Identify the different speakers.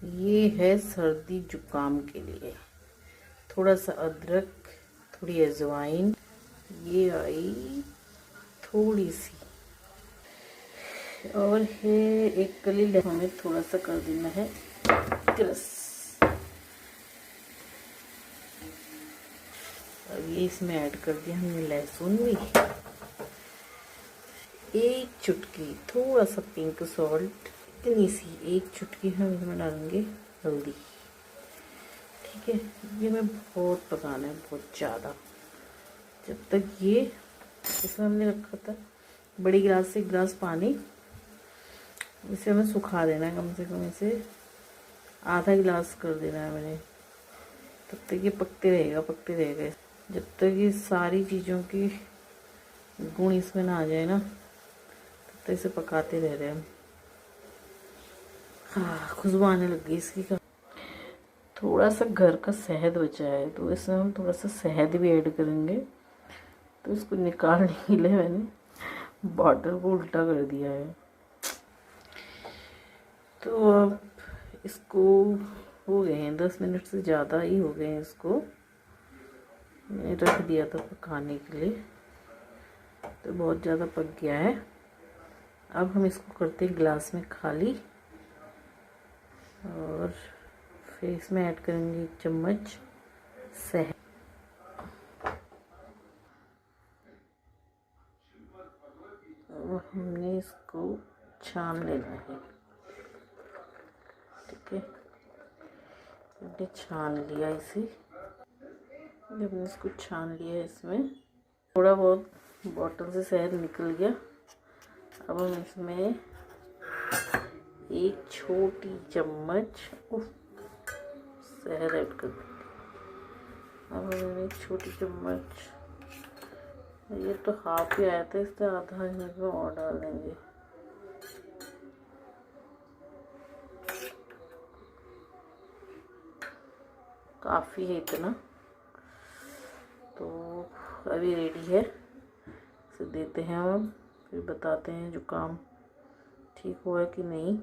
Speaker 1: ये है सर्दी जुकाम के लिए। थोड़ा सा अदरक, थोड़ी अजवाइन, ये आई थोड़ी सी, और है एक कली लहसुन, हमें थोड़ा सा कर देना है क्रश। अब ये इसमें ऐड कर दिया हमने लहसुन भी, एक चुटकी थोड़ा सा पिंक सॉल्ट, इतनी सी एक चुटकी हम इसमें डालेंगे हल्दी। ठीक है, ये हमें बहुत पकाना है, बहुत ज़्यादा, जब तक ये, इसमें हमने रखा था बड़ी गिलास से 1 गिलास पानी, इसे हमें सुखा देना है, कम से कम इसे आधा गिलास कर देना है मैंने। तब तक ये पकते रहेगा, जब तक ये सारी चीज़ों की गुण इसमें ना आ जाए ना, तब तक इसे पकाते रह रहे हैं। हाँ, खुशबू आने लग गई इसकी। थोड़ा सा घर का शहद बचा है, तो इसमें हम थोड़ा सा शहद भी ऐड करेंगे। तो इसको निकालने के लिए मैंने बॉटल को उल्टा कर दिया है। तो अब इसको हो गए हैं 10 मिनट से ज़्यादा ही हो गए हैं, इसको मैंने रख दिया था पकाने के लिए, तो बहुत ज़्यादा पक गया है। अब हम इसको करते हैं गिलास में खाली, और फिर इसमें ऐड करेंगे 1 चम्मच शहद। और हमने इसको छान लेना है। ठीक है, हमने छान लिया इसे। जब हमने इसको छान लिया, इसमें थोड़ा बहुत बॉटल से शहद निकल गया। अब हम इसमें 1 छोटी चम्मच शहद ऐड कर देंगे। अब हमने 1 छोटी चम्मच, ये तो हाफ ही आया था, इससे आधा इसमें और डाल देंगे। काफ़ी है इतना, तो अभी रेडी है। इसे देते हैं हम, फिर बताते हैं जुकाम ठीक हुआ कि नहीं।